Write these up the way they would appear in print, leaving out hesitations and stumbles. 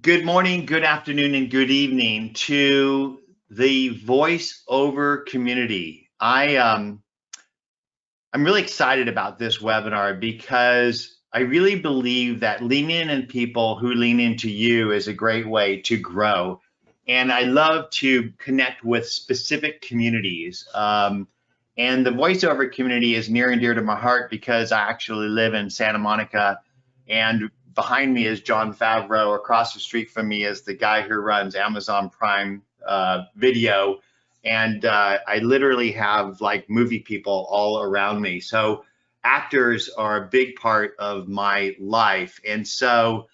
Good morning, good afternoon, and good evening to the voiceover community. I'm really excited about this webinar because I really believe that leaning in people who lean into you is a great way to grow. And I love to connect with specific communities. And the voiceover community is near and dear to my heart because I actually live in Santa Monica, and behind me is John Favreau. Across the street from me is the guy who runs Amazon Prime Video. And I literally have like movie people all around me. So actors are a big part of my life. And so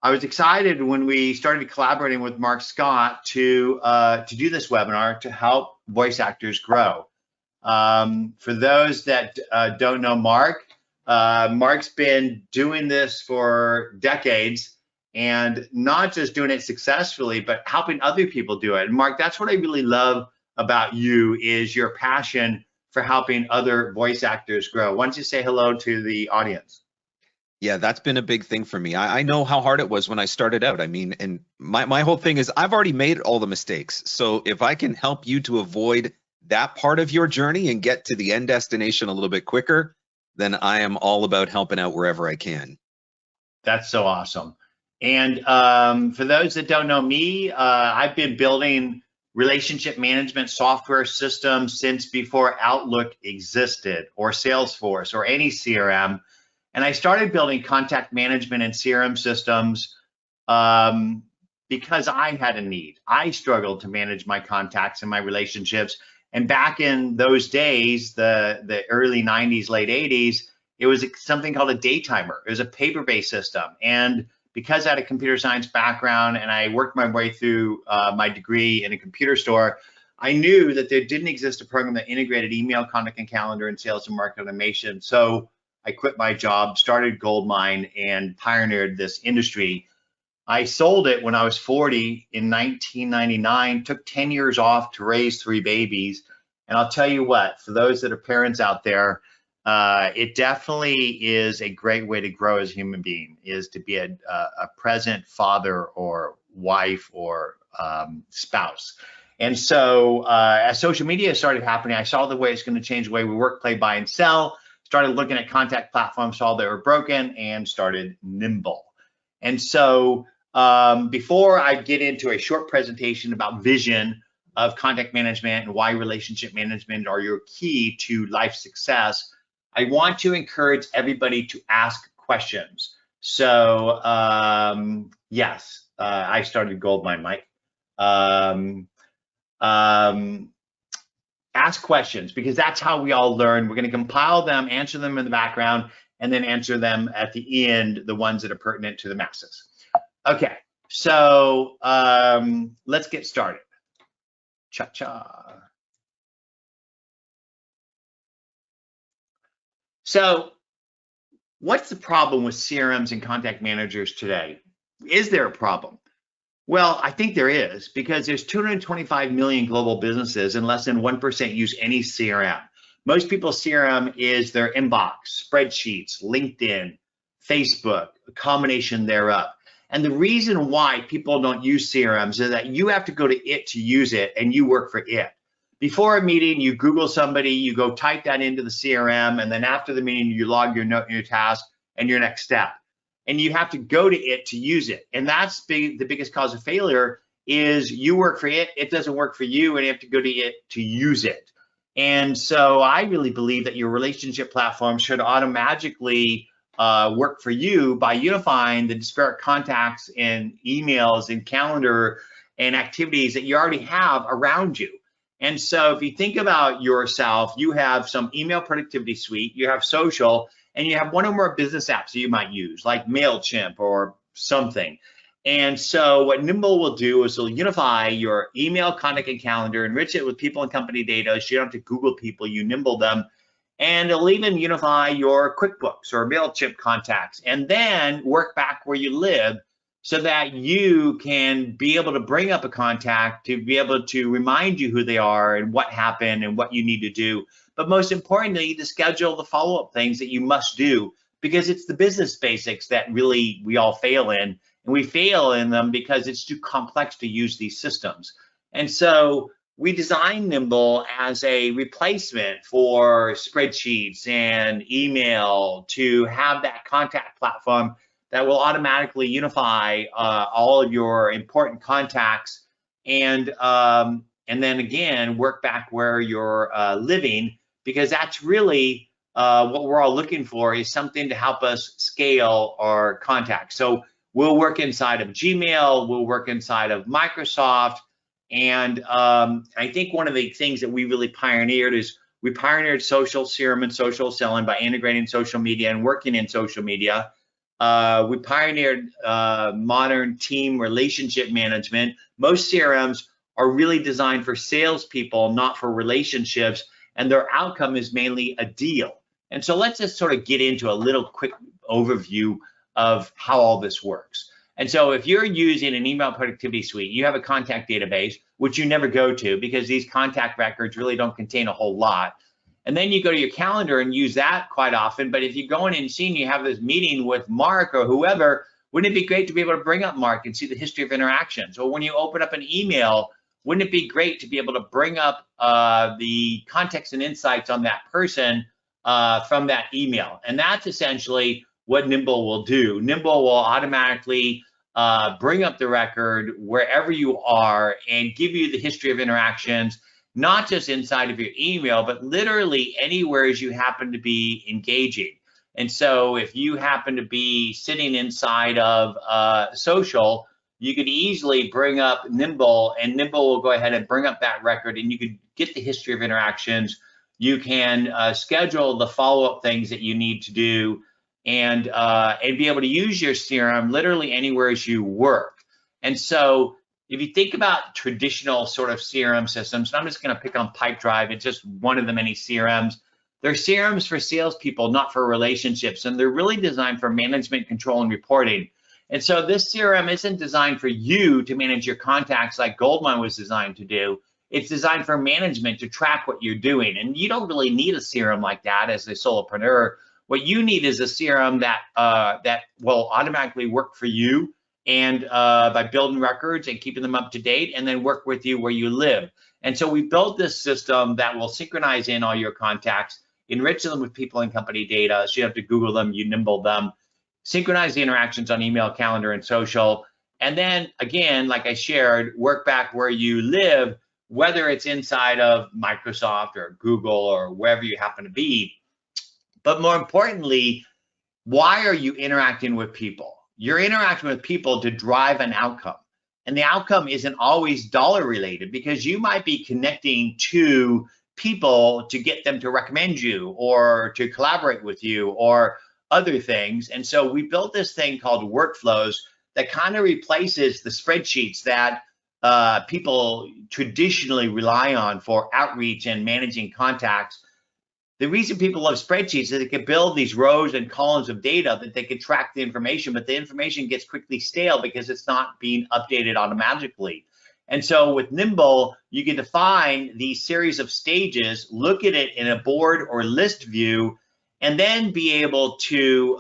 I was excited when we started collaborating with Marc Scott to do this webinar to help voice actors grow. For those that don't know Marc, Marc's been doing this for decades, and not just doing it successfully, but helping other people do it. And Marc, that's what I really love about you, is your passion for helping other voice actors grow. Why don't you say hello to the audience? Yeah, that's been a big thing for me. I know how hard it was when I started out. I mean, and my whole thing is I've already made all the mistakes. So if I can help you to avoid that part of your journey and get to the end destination a little bit quicker, then I am all about helping out wherever I can. That's so awesome. And for those that don't know me, I've been building relationship management software systems since before Outlook existed, or Salesforce, or any CRM. And I started building contact management and CRM systems because I had a need. I struggled to manage my contacts and my relationships. And back in those days, the early 90s, late 80s, it was something called a daytimer. It was a paper-based system. And because I had a computer science background and I worked my way through my degree in a computer store, I knew that there didn't exist a program that integrated email, contact, and calendar, and sales and market automation. So I quit my job, started Goldmine, and pioneered this industry. I sold it when I was 40 in 1999, took 10 years off to raise 3 babies. And I'll tell you what, for those that are parents out there, it definitely is a great way to grow as a human being, is to be a present father or wife or spouse. And so as social media started happening, I saw the way it's going to change the way we work, play, buy, and sell. Started looking at contact platforms, saw they were broken, and started Nimble. And so before I get into a short presentation about vision of contact management and why relationship management are your key to life success, I want to encourage everybody to ask questions. So yes, I started Goldmine, Mike. Ask questions, because that's how we all learn. We're going to compile them, answer them in the background, and then answer them at the end, the ones that are pertinent to the masses. Okay, so let's get started. Cha-cha. So what's the problem with CRMs and contact managers today? Is there a problem? Well, I think there is, because there's 225 million global businesses and less than 1% use any CRM. Most people's CRM is their inbox, spreadsheets, LinkedIn, Facebook, a combination thereof. And the reason why people don't use CRMs is that you have to go to it to use it, and you work for it. Before a meeting, you Google somebody, you go type that into the CRM, and then after the meeting, you log your note and your task and your next step. And you have to go to it to use it. And that's the biggest cause of failure, is you work for it, it doesn't work for you, and you have to go to it to use it. And so I really believe that your relationship platform should automatically work for you by unifying the disparate contacts and emails and calendar and activities that you already have around you. And so if you think about yourself, you have some email productivity suite, you have social, and you have one or more business apps that you might use, like MailChimp or something. And so what Nimble will do is it'll unify your email, contact, and calendar, enrich it with people and company data, so you don't have to Google people, you Nimble them. And it'll even unify your QuickBooks or MailChimp contacts, and then work back where you live, so that you can be able to bring up a contact to be able to remind you who they are and what happened and what you need to do. But most importantly, to schedule the follow-up things that you must do, because it's the business basics that really we all fail in. and we fail in them because it's too complex to use these systems. And so we designed Nimble as a replacement for spreadsheets and email, to have that contact platform that will automatically unify all of your important contacts, and then again work back where you're living, because that's really what we're all looking for, is something to help us scale our contacts. So we'll work inside of Gmail, we'll work inside of Microsoft. And I think one of the things that we really pioneered is we pioneered social CRM and social selling by integrating social media and working in social media. We pioneered modern team relationship management. Most CRMs are really designed for salespeople, not for relationships, and their outcome is mainly a deal. And so let's just sort of get into a little quick overview of how all this works. And so if you're using an email productivity suite, you have a contact database, which you never go to because these contact records really don't contain a whole lot. And then you go to your calendar and use that quite often. But if you go in and see you have this meeting with Mark or whoever, wouldn't it be great to be able to bring up Mark and see the history of interactions? Or when you open up an email, wouldn't it be great to be able to bring up the context and insights on that person from that email? And that's essentially what Nimble will do. Nimble will automatically bring up the record wherever you are and give you the history of interactions, not just inside of your email, but literally anywhere as you happen to be engaging. And so if you happen to be sitting inside of social, you could easily bring up Nimble, and Nimble will go ahead and bring up that record, and you could get the history of interactions. You can schedule the follow-up things that you need to do, and be able to use your CRM literally anywhere as you work. And so if you think about traditional sort of CRM systems, and I'm just going to pick on Pipedrive, it's just one of the many CRMs. They're CRMs for salespeople, not for relationships, and they're really designed for management, control, and reporting. And so this CRM isn't designed for you to manage your contacts like Goldmine was designed to do. It's designed for management to track what you're doing, and you don't really need a CRM like that as a solopreneur. What you need is a CRM that will automatically work for you, and by building records and keeping them up to date, and then work with you where you live. And so we built this system that will synchronize in all your contacts, enrich them with people and company data, so you have to Google them, you Nimble them, synchronize the interactions on email, calendar, and social, and then again, like I shared, work back where you live, whether it's inside of Microsoft or Google or wherever you happen to be. But more importantly, why are you interacting with people? You're interacting with people to drive an outcome. And the outcome isn't always dollar related, because you might be connecting to people to get them to recommend you or to collaborate with you or other things. And so we built this thing called workflows that kind of replaces the spreadsheets that people traditionally rely on for outreach and managing contacts. The reason people love spreadsheets is they can build these rows and columns of data that they can track the information, but the information gets quickly stale because it's not being updated automatically. And so with Nimble, you can define these series of stages, look at it in a board or list view, and then be able to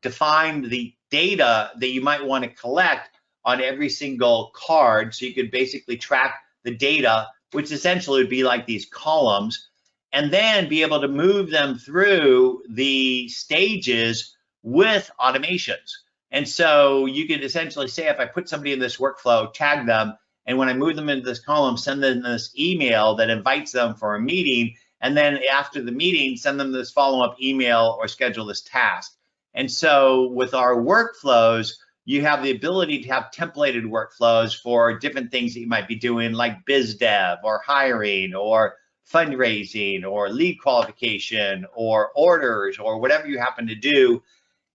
define the data that you might want to collect on every single card. So you could basically track the data, which essentially would be like these columns, and then be able to move them through the stages with automations. And so you could essentially say, if I put somebody in this workflow, tag them, and when I move them into this column, send them this email that invites them for a meeting, and then after the meeting, send them this follow-up email or schedule this task. And so with our workflows, you have the ability to have templated workflows for different things that you might be doing, like biz dev or hiring or fundraising or lead qualification or orders or whatever you happen to do.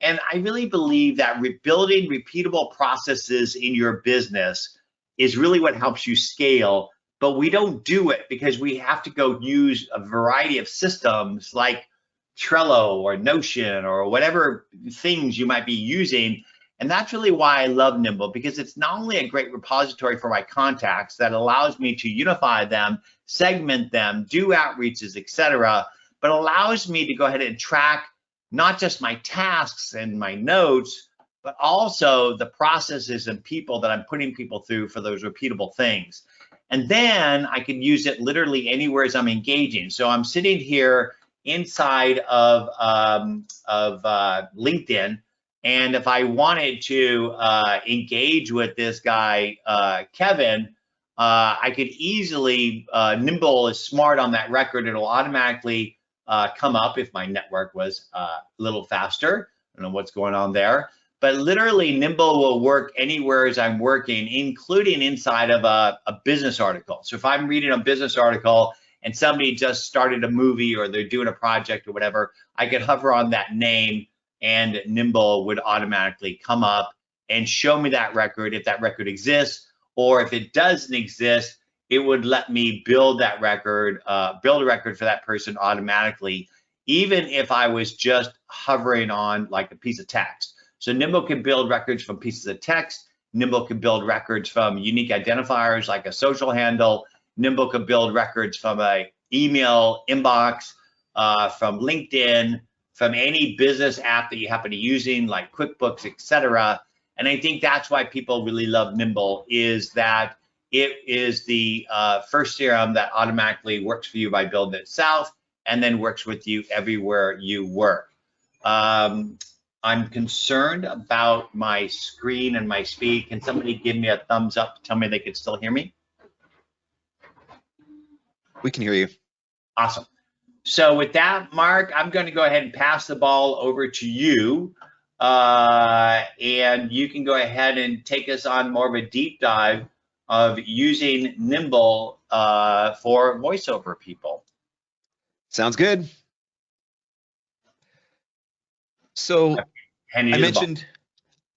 And I really believe that rebuilding repeatable processes in your business is really what helps you scale. But we don't do it because we have to go use a variety of systems like Trello or Notion or whatever things you might be using. And that's really why I love Nimble, because it's not only a great repository for my contacts that allows me to unify them, segment them, do outreaches, etc., but allows me to go ahead and track not just my tasks and my notes, but also the processes and people that I'm putting people through for those repeatable things. And then I can use it literally anywhere as I'm engaging. So I'm sitting here inside of LinkedIn, and if I wanted to engage with this guy, Kevin, I could easily, Nimble is smart on that record. It'll automatically come up if my network was a little faster. I don't know what's going on there. But literally, Nimble will work anywhere as I'm working, including inside of a business article. So if I'm reading a business article and somebody just started a movie or they're doing a project or whatever, I could hover on that name and Nimble would automatically come up and show me that record if that record exists, or if it doesn't exist, it would let me build that record, build a record for that person automatically, even if I was just hovering on like a piece of text. So Nimble can build records from pieces of text. Nimble can build records from unique identifiers like a social handle. Nimble can build records from an email inbox, from LinkedIn, from any business app that you happen to be using like QuickBooks, etc. And I think that's why people really love Nimble, is that it is the first CRM that automatically works for you by building itself and then works with you everywhere you work. I'm concerned about my screen and my speed. Can somebody give me a thumbs up to tell me they can still hear me? We can hear you. Awesome. So with that, Mark, I'm going to go ahead and pass the ball over to you. And you can go ahead and take us on more of a deep dive of using Nimble for voiceover people. Sounds good. So I mentioned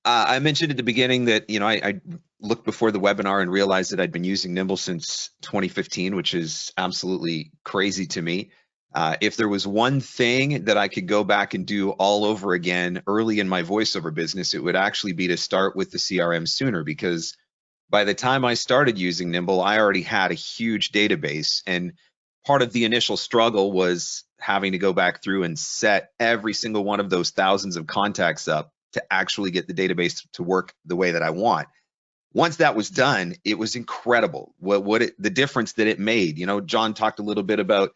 at the beginning that, you know, I looked before the webinar and realized that I'd been using Nimble since 2015, which is absolutely crazy to me. If there was one thing that I could go back and do all over again early in my voiceover business, it would actually be to start with the CRM sooner, because by the time I started using Nimble, I already had a huge database. And part of the initial struggle was having to go back through and set every single one of those thousands of contacts up to actually get the database to work the way that I want. Once that was done, it was incredible the difference that it made. You know, John talked a little bit about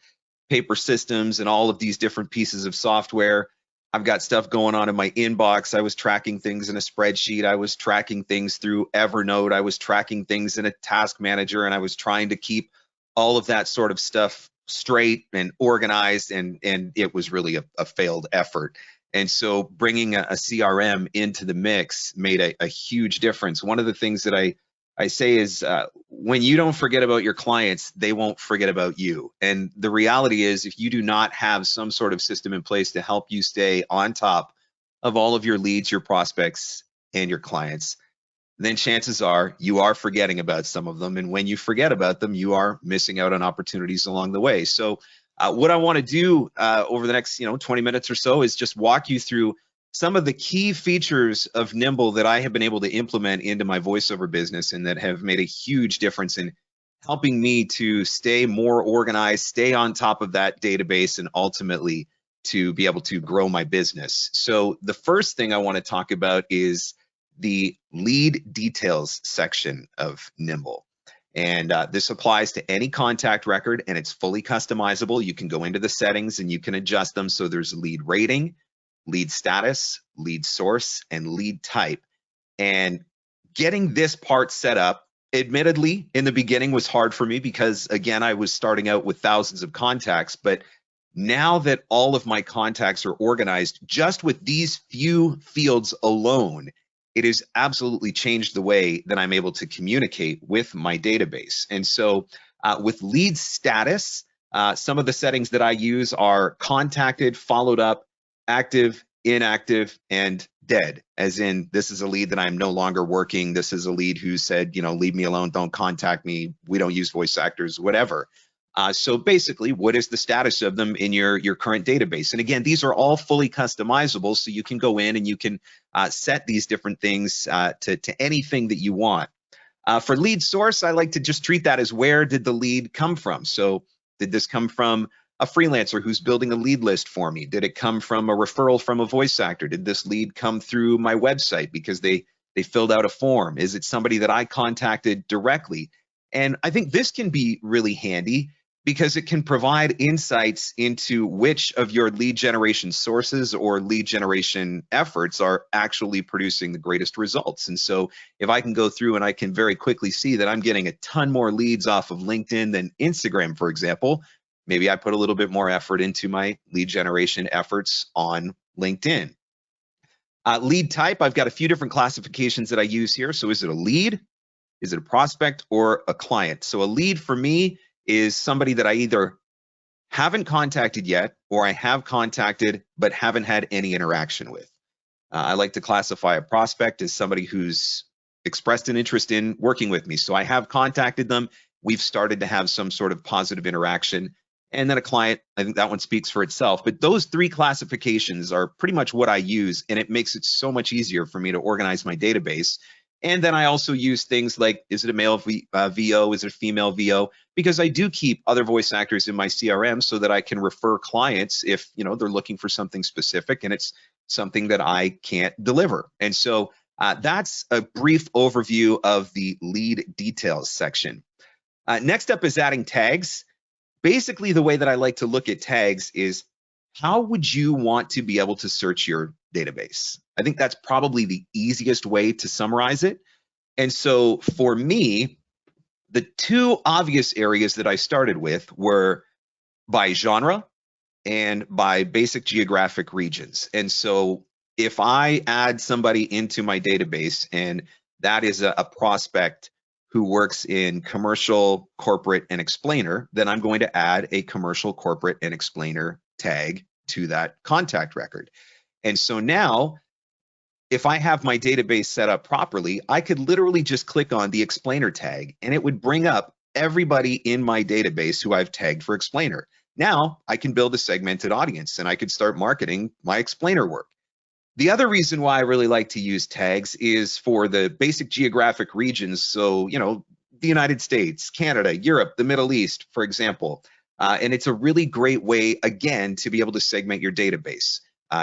paper systems and all of these different pieces of software. I've got stuff going on in my inbox. I was tracking things in a spreadsheet. I was tracking things through Evernote. I was tracking things in a task manager, and I was trying to keep all of that sort of stuff straight and organized, and it was really a failed effort. And so bringing a CRM into the mix made a huge difference. One of the things that I say is when you don't forget about your clients, they won't forget about you. And the reality is, if you do not have some sort of system in place to help you stay on top of all of your leads, your prospects, and your clients, then chances are you are forgetting about some of them. And when you forget about them, you are missing out on opportunities along the way. So what I want to do over the next 20 minutes or so is just walk you through some of the key features of Nimble that I have been able to implement into my voiceover business and that have made a huge difference in helping me to stay more organized, stay on top of that database, and ultimately to be able to grow my business. So the first thing I want to talk about is the lead details section of Nimble. And this applies to any contact record, and it's fully customizable. You can go into the settings and you can adjust them. So there's lead rating, lead status, lead source, and lead type. And getting this part set up, admittedly, in the beginning was hard for me because, again, I was starting out with thousands of contacts. But now that all of my contacts are organized just with these few fields alone, it has absolutely changed the way that I'm able to communicate with my database. And so with lead status, some of the settings that I use are contacted, followed up, active, inactive, and dead, as in this is a lead that I'm no longer working. This is a lead who said, leave me alone, don't contact me, we don't use voice actors, whatever. So basically, what is the status of them in your current database? And again, these are all fully customizable, so you can go in and you can set these different things to anything that you want. For lead source, I like to just treat that as where did the lead come from? So did this come from a freelancer who's building a lead list for me? Did it come from a referral from a voice actor? Did this lead come through my website because they filled out a form? Is it somebody that I contacted directly? And I think this can be really handy because it can provide insights into which of your lead generation sources or lead generation efforts are actually producing the greatest results. And so if I can go through and I can very quickly see that I'm getting a ton more leads off of LinkedIn than Instagram, for example, maybe I put a little bit more effort into my lead generation efforts on LinkedIn. Lead type, I've got a few different classifications that I use here. So is it a lead? Is it a prospect or a client? So a lead for me is somebody that I either haven't contacted yet or I have contacted but haven't had any interaction with. I like to classify a prospect as somebody who's expressed an interest in working with me. So I have contacted them. We've started to have some sort of positive interaction. And then a client, I think that one speaks for itself. But those three classifications are pretty much what I use, and it makes it so much easier for me to organize my database. And then I also use things like, is it a male VO? Is it a female VO? Because I do keep other voice actors in my CRM so that I can refer clients if they're looking for something specific and it's something that I can't deliver. And so that's a brief overview of the lead details section. Next up is adding tags. Basically, the way that I like to look at tags is, how would you want to be able to search your database? I think that's probably the easiest way to summarize it. And so for me, the two obvious areas that I started with were by genre and by basic geographic regions. And so if I add somebody into my database and that is a prospect who works in commercial, corporate, and explainer, then I'm going to add a commercial, corporate, and explainer tag to that contact record. And so now, if I have my database set up properly, I could literally just click on the explainer tag and it would bring up everybody in my database who I've tagged for explainer. Now I can build a segmented audience and I could start marketing my explainer work. The other reason why I really like to use tags is for the basic geographic regions. So, the United States, Canada, Europe, the Middle East, for example. And it's a really great way, again, to be able to segment your database.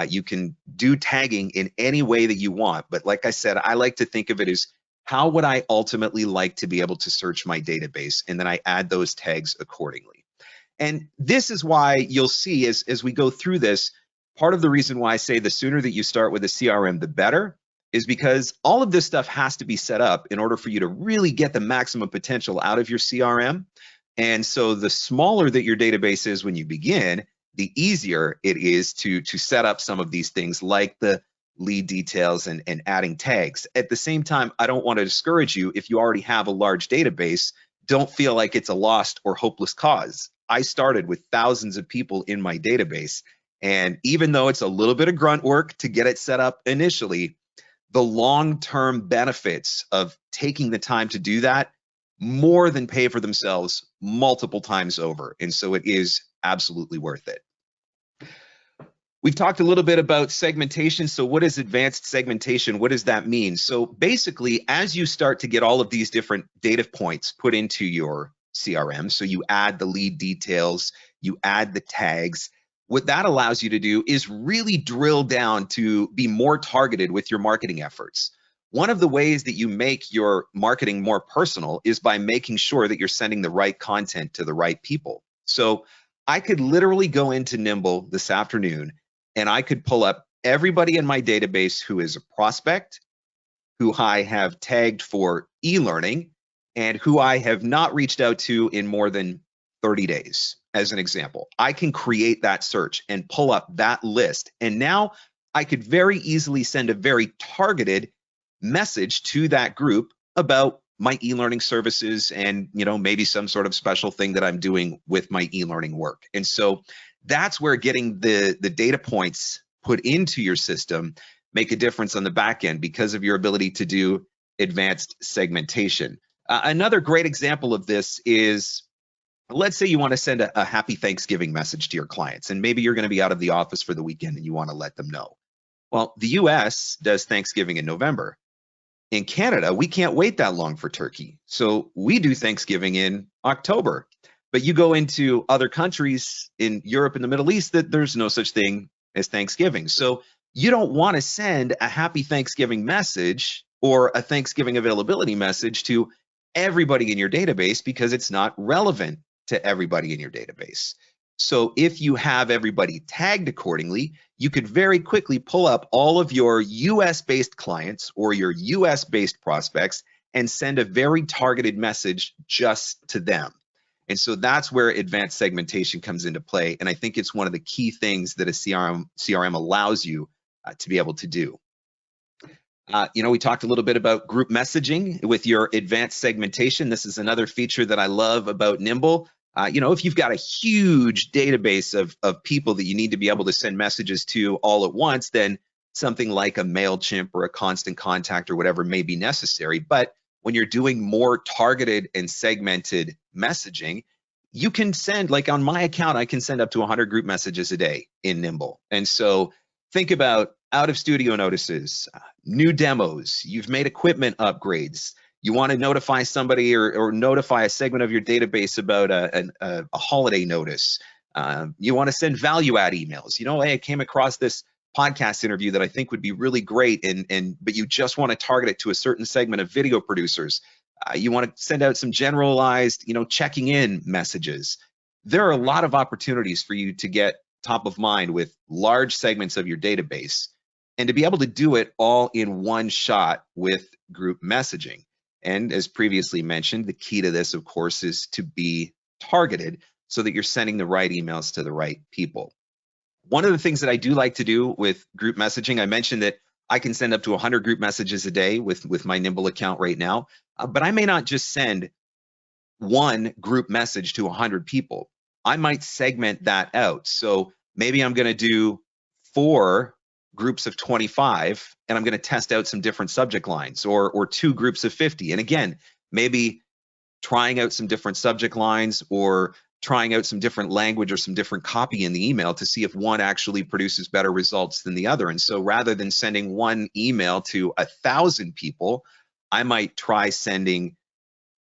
You can do tagging in any way that you want. But like I said, I like to think of it as, how would I ultimately like to be able to search my database? And then I add those tags accordingly. And this is why you'll see as we go through this, part of the reason why I say the sooner that you start with a CRM, the better, is because all of this stuff has to be set up in order for you to really get the maximum potential out of your CRM. And so the smaller that your database is when you begin, the easier it is to set up some of these things like the lead details and adding tags. At the same time, I don't want to discourage you if you already have a large database. Don't feel like it's a lost or hopeless cause. I started with thousands of people in my database. And even though it's a little bit of grunt work to get it set up initially, the long-term benefits of taking the time to do that more than pay for themselves multiple times over. And so it is absolutely worth it. We've talked a little bit about segmentation. So what is advanced segmentation? What does that mean? So basically, as you start to get all of these different data points put into your CRM, so you add the lead details, you add the tags, what that allows you to do is really drill down to be more targeted with your marketing efforts. One of the ways that you make your marketing more personal is by making sure that you're sending the right content to the right people. So I could literally go into Nimble this afternoon and I could pull up everybody in my database who is a prospect, who I have tagged for e-learning, and who I have not reached out to in more than 30 days. As an example, I can create that search and pull up that list. And now I could very easily send a very targeted message to that group about my e-learning services and, maybe some sort of special thing that I'm doing with my e-learning work. And so that's where getting the data points put into your system make a difference on the back end because of your ability to do advanced segmentation. Another great example of this is, let's say you want to send a happy Thanksgiving message to your clients, and maybe you're going to be out of the office for the weekend and you want to let them know. Well, the US does Thanksgiving in November. In Canada, we can't wait that long for turkey. So we do Thanksgiving in October. But you go into other countries in Europe and the Middle East that there's no such thing as Thanksgiving. So you don't want to send a happy Thanksgiving message or a Thanksgiving availability message to everybody in your database because it's not relevant to everybody in your database. So if you have everybody tagged accordingly, you could very quickly pull up all of your US-based clients or your US-based prospects and send a very targeted message just to them. And so that's where advanced segmentation comes into play. And I think it's one of the key things that a CRM allows you to be able to do. We talked a little bit about group messaging with your advanced segmentation. This is another feature that I love about Nimble. If you've got a huge database of people that you need to be able to send messages to all at once, then something like a MailChimp or a Constant Contact or whatever may be necessary. But when you're doing more targeted and segmented messaging, you can send, like on my account, I can send up to 100 group messages a day in Nimble. And so think about out of studio notices, new demos, you've made equipment upgrades. You want to notify somebody or notify a segment of your database about a holiday notice. You want to send value add emails. Hey, I came across this podcast interview that I think would be really great, but you just want to target it to a certain segment of video producers. You want to send out some generalized, checking in messages. There are a lot of opportunities for you to get top of mind with large segments of your database and to be able to do it all in one shot with group messaging. And as previously mentioned, the key to this, of course, is to be targeted so that you're sending the right emails to the right people. One of the things that I do like to do with group messaging, I mentioned that I can send up to 100 group messages a day with my Nimble account right now, but I may not just send one group message to 100 people. I might segment that out. So maybe I'm going to do 4 groups of 25, and I'm going to test out some different subject lines, or 2 groups of 50. And again, maybe trying out some different subject lines or trying out some different language or some different copy in the email to see if one actually produces better results than the other. And so rather than sending one email to 1,000 people, I might try sending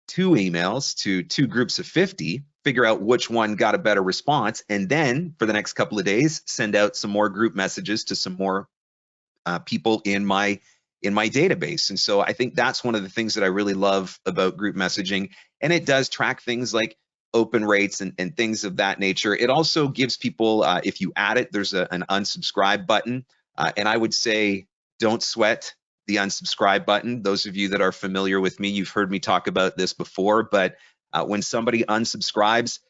2 emails to 2 groups of 50, figure out which one got a better response, and then for the next couple of days, send out some more group messages to some more people in my database. And so I think that's one of the things that I really love about group messaging. And it does track things like open rates and things of that nature. It also gives people, if you add it, there's an unsubscribe button. And I would say, don't sweat the unsubscribe button. Those of you that are familiar with me, you've heard me talk about this before, but when somebody unsubscribes,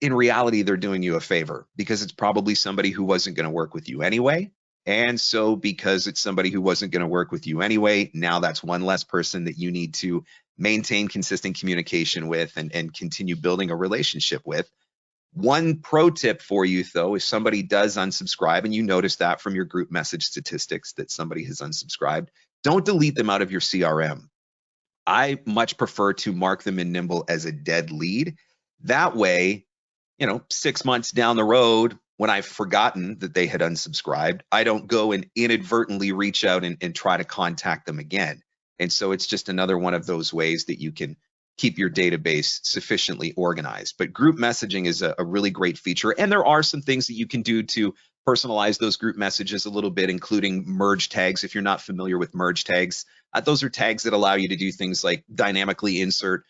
in reality, they're doing you a favor because it's probably somebody who wasn't going to work with you anyway. And so because it's somebody who wasn't going to work with you anyway, now that's one less person that you need to maintain consistent communication with and continue building a relationship with. One pro tip for you, though, if somebody does unsubscribe and you notice that from your group message statistics that somebody has unsubscribed, don't delete them out of your CRM. I much prefer to mark them in Nimble as a dead lead. That way, 6 months down the road, when I've forgotten that they had unsubscribed, I don't go and inadvertently reach out and try to contact them again. And so it's just another one of those ways that you can keep your database sufficiently organized. But group messaging is a really great feature. And there are some things that you can do to personalize those group messages a little bit, including merge tags. If you're not familiar with merge tags, those are tags that allow you to do things like dynamically insert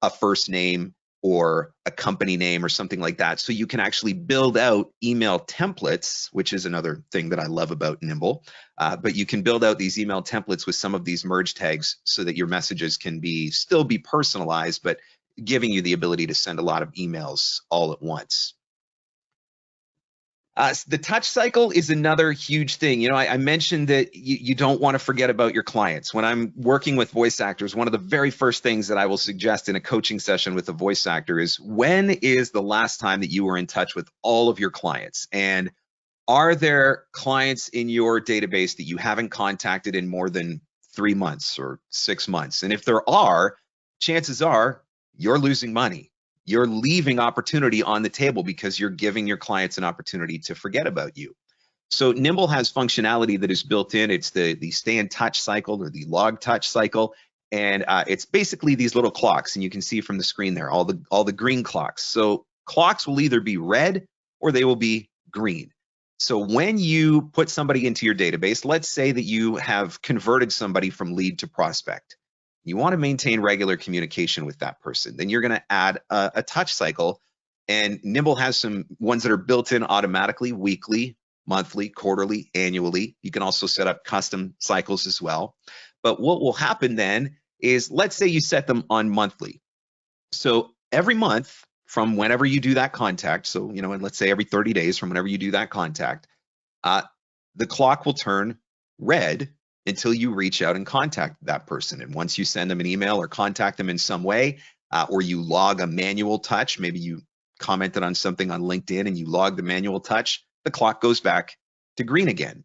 a first name or a company name or something like that. So you can actually build out email templates, which is another thing that I love about Nimble. But you can build out these email templates with some of these merge tags so that your messages can still be personalized, but giving you the ability to send a lot of emails all at once. The touch cycle is another huge thing. I mentioned that you don't want to forget about your clients. When I'm working with voice actors, one of the very first things that I will suggest in a coaching session with a voice actor is, when is the last time that you were in touch with all of your clients? And are there clients in your database that you haven't contacted in more than 3 months or 6 months? And if there are, chances are you're losing money. You're leaving opportunity on the table because you're giving your clients an opportunity to forget about you. So Nimble has functionality that is built in. It's the stay in touch cycle or the log touch cycle. And it's basically these little clocks, and you can see from the screen there, all the green clocks. So clocks will either be red or they will be green. So when you put somebody into your database, let's say that you have converted somebody from lead to prospect. You want to maintain regular communication with that person. Then you're going to add a touch cycle, and Nimble has some ones that are built in automatically, weekly, monthly, quarterly, annually. You can also set up custom cycles as well. But what will happen then is, let's say you set them on monthly. So every month from whenever you do that contact, so, you know, and let's say every 30 days from whenever you do that contact, the clock will turn red until you reach out and contact that person. And once you send them an email or contact them in some way, or you log a manual touch, maybe you commented on something on LinkedIn and you log the manual touch, the clock goes back to green again.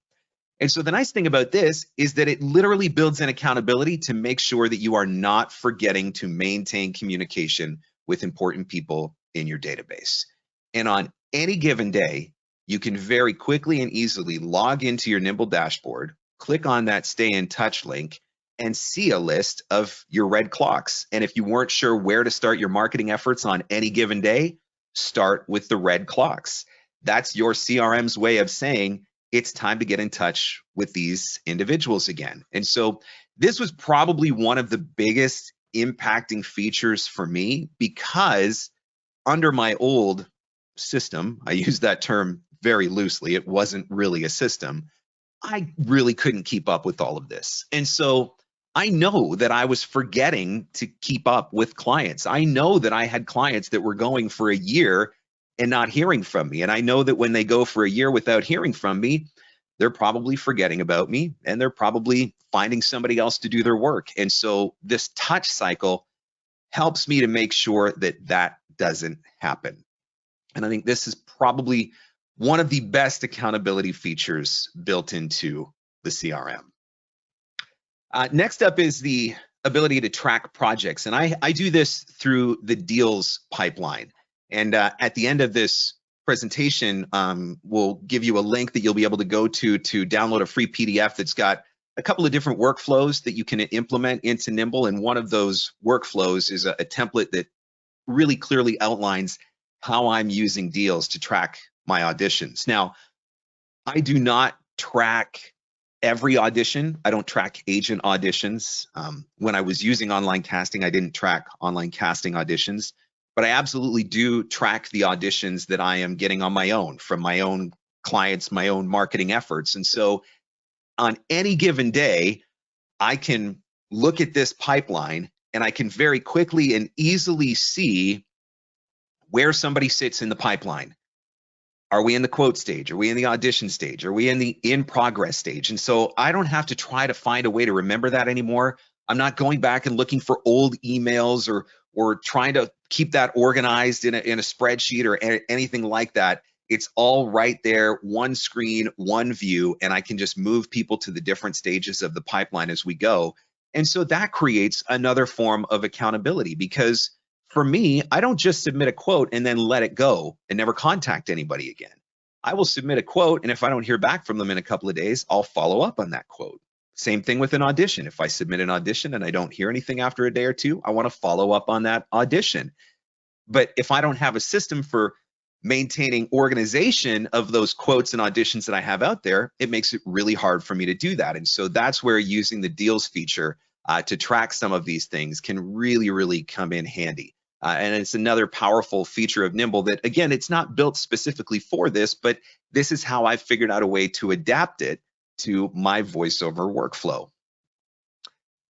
And so the nice thing about this is that it literally builds in accountability to make sure that you are not forgetting to maintain communication with important people in your database. And on any given day, you can very quickly and easily log into your Nimble dashboard, click on that Stay in Touch link, and see a list of your red clocks. And if you weren't sure where to start your marketing efforts on any given day, start with the red clocks. That's your CRM's way of saying, it's time to get in touch with these individuals again. And so this was probably one of the biggest impacting features for me, because under my old system, I use that term very loosely, it wasn't really a system, I really couldn't keep up with all of this. And so I know that I was forgetting to keep up with clients. I know that I had clients that were going for a year and not hearing from me. And I know that when they go for a year without hearing from me, they're probably forgetting about me, and they're probably finding somebody else to do their work. And so this touch cycle helps me to make sure that that doesn't happen. And I think this is probably one of the best accountability features built into the CRM. Next up is the ability to track projects. And I do this through the deals pipeline. And at the end of this presentation, we'll give you a link that you'll be able to go to download a free PDF that's got a couple of different workflows that you can implement into Nimble. And one of those workflows is a template that really clearly outlines how I'm using deals to track my auditions. Now, I do not track every audition. I don't track agent auditions. When I was using online casting, I didn't track online casting auditions. But I absolutely do track the auditions that I am getting on my own, from my own clients, my own marketing efforts. And so on any given day, I can look at this pipeline and I can very quickly and easily see where somebody sits in the pipeline. Are we in the quote stage? Are we in the audition stage? Are we in the in progress stage? And so I don't have to try to find a way to remember that anymore. I'm not going back and looking for old emails or trying to keep that organized in a spreadsheet or anything like that. It's all right there, one screen, one view, and I can just move people to the different stages of the pipeline as we go. And so that creates another form of accountability, because for me, I don't just submit a quote and then let it go and never contact anybody again. I will submit a quote, and if I don't hear back from them in a couple of days, I'll follow up on that quote. Same thing with an audition. If I submit an audition and I don't hear anything after a day or two, I want to follow up on that audition. But if I don't have a system for maintaining organization of those quotes and auditions that I have out there, it makes it really hard for me to do that. And so that's where using the deals feature to track some of these things can really, really come in handy. And it's another powerful feature of Nimble that, again, it's not built specifically for this, but this is how I've figured out a way to adapt it to my voiceover workflow.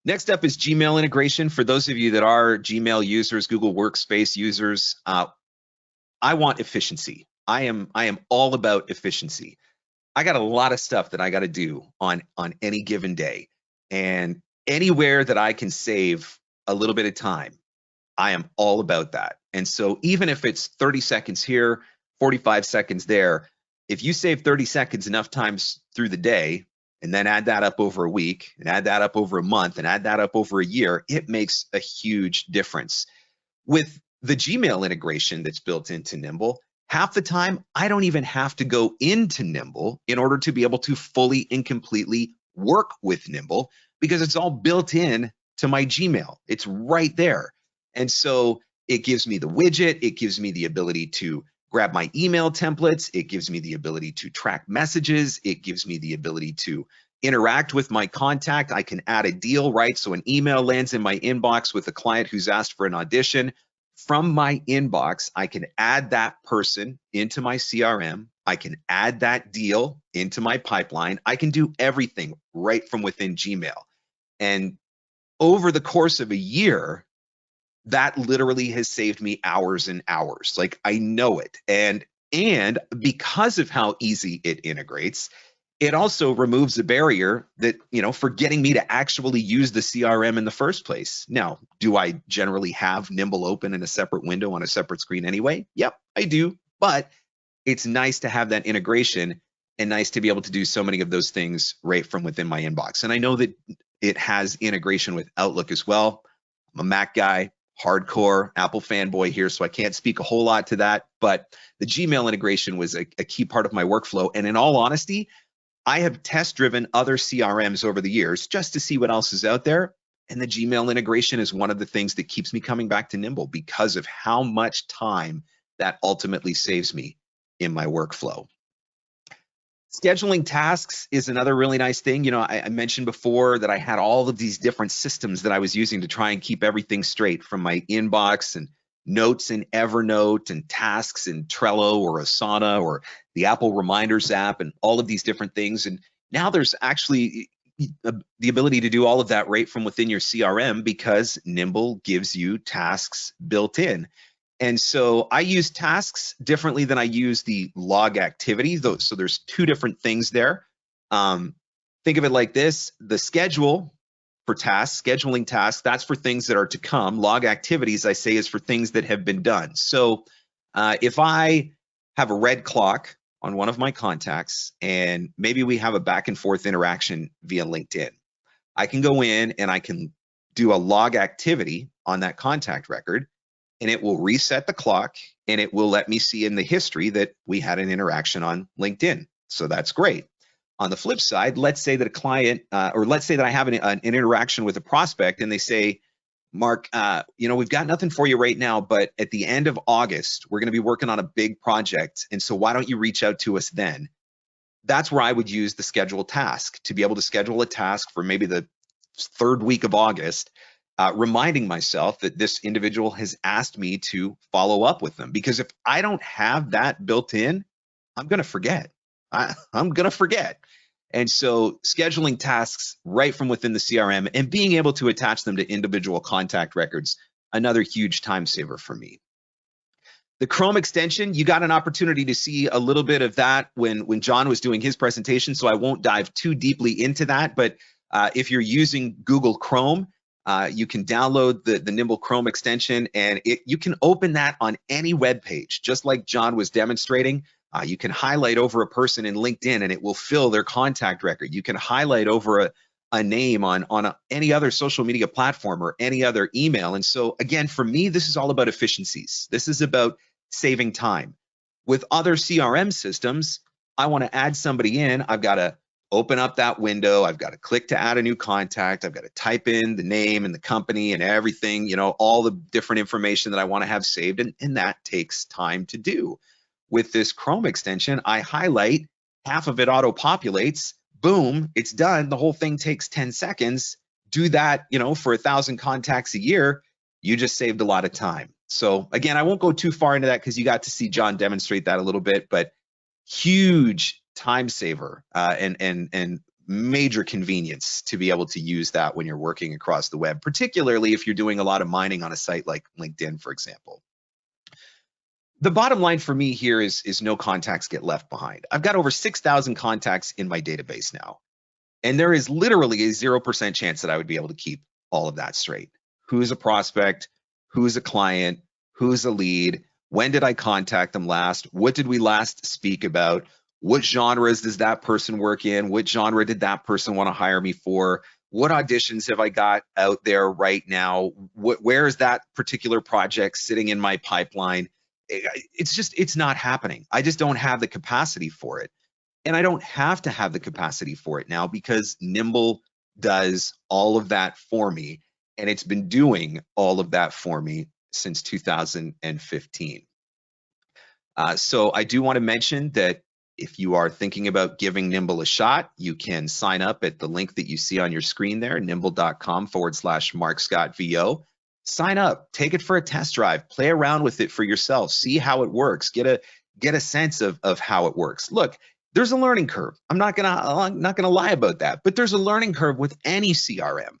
Next up is Gmail integration. For those of you that are Gmail users, Google Workspace users, I want efficiency. I am all about efficiency. I got a lot of stuff that I got to do on any given day, and anywhere that I can save a little bit of time, I am all about that. And so even if it's 30 seconds here, 45 seconds there, if you save 30 seconds enough times through the day, and then add that up over a week, and add that up over a month, and add that up over a year, it makes a huge difference. With the Gmail integration that's built into Nimble, half the time, I don't even have to go into Nimble in order to be able to fully and completely work with Nimble, because it's all built in to my Gmail. It's right there. And so it gives me the widget. It gives me the ability to grab my email templates. It gives me the ability to track messages. It gives me the ability to interact with my contact. I can add a deal, right? So an email lands in my inbox with a client who's asked for an audition. From my inbox, I can add that person into my CRM. I can add that deal into my pipeline. I can do everything right from within Gmail. And over the course of a year, that literally has saved me hours and hours. Like, I know it. And because of how easy it integrates, it also removes a barrier that, for getting me to actually use the CRM in the first place. Now, do I generally have Nimble open in a separate window on a separate screen anyway? Yep, I do. But it's nice to have that integration and nice to be able to do so many of those things right from within my inbox. And I know that it has integration with Outlook as well. I'm a Mac guy, hardcore Apple fanboy here, so I can't speak a whole lot to that. But the Gmail integration was a key part of my workflow. And in all honesty, I have test-driven other CRMs over the years just to see what else is out there. And the Gmail integration is one of the things that keeps me coming back to Nimble because of how much time that ultimately saves me in my workflow. Scheduling tasks is another really nice thing. I mentioned before that I had all of these different systems that I was using to try and keep everything straight, from my inbox and notes in Evernote and tasks in Trello or Asana or the Apple Reminders app and all of these different things. And now there's actually the ability to do all of that right from within your CRM because Nimble gives you tasks built in. And so I use tasks differently than I use the log activity. So there's two different things there. Think of it like this: the schedule for tasks, scheduling tasks, that's for things that are to come. Log activities, I say, is for things that have been done. So if I have a red clock on one of my contacts and maybe we have a back and forth interaction via LinkedIn, I can go in and I can do a log activity on that contact record, and it will reset the clock and it will let me see in the history that we had an interaction on LinkedIn. So that's great. On the flip side, let's say that a client, or let's say that I have an interaction with a prospect and they say, Mark, we've got nothing for you right now, but at the end of August, we're going to be working on a big project. And so why don't you reach out to us then? That's where I would use the schedule task to be able to schedule a task for maybe the third week of August, reminding myself that this individual has asked me to follow up with them. Because if I don't have that built in, I'm going to forget. I'm going to forget. And so scheduling tasks right from within the CRM and being able to attach them to individual contact records, another huge time saver for me. The Chrome extension, you got an opportunity to see a little bit of that when John was doing his presentation, so I won't dive too deeply into that. But if you're using Google Chrome, you can download the Nimble Chrome extension, and you can open that on any web page, just like John was demonstrating. You can highlight over a person in LinkedIn and it will fill their contact record. You can highlight over a name on any other social media platform or any other email. And so again, for me, this is all about efficiencies. This is about saving time. With other CRM systems, I want to add somebody in. I've got to open up that window. I've got to click to add a new contact. I've got to type in the name and the company and everything, all the different information that I want to have saved. And that takes time to do. With this Chrome extension, I highlight, half of it auto-populates, boom, it's done. The whole thing takes 10 seconds. Do that, for 1,000 contacts a year, you just saved a lot of time. So again, I won't go too far into that because you got to see John demonstrate that a little bit, but huge time saver and major convenience to be able to use that when you're working across the web, particularly if you're doing a lot of mining on a site like LinkedIn, for example. The bottom line for me here is no contacts get left behind. I've got over 6,000 contacts in my database now, and there is literally a 0% chance that I would be able to keep all of that straight. Who's a prospect? Who's a client? Who's a lead? When did I contact them last? What did we last speak about? What genres does that person work in? What genre did that person want to hire me for? What auditions have I got out there right now? Where is that particular project sitting in my pipeline? It's not happening. I just don't have the capacity for it. And I don't have to have the capacity for it now because Nimble does all of that for me. and it's been doing all of that for me since 2015. So I do want to mention that if you are thinking about giving Nimble a shot, you can sign up at the link that you see on your screen there, nimble.com/Marc Scott VO. Sign up, take it for a test drive, play around with it for yourself, see how it works, get a sense of how it works. Look, there's a learning curve. I'm not gonna lie about that, but there's a learning curve with any CRM.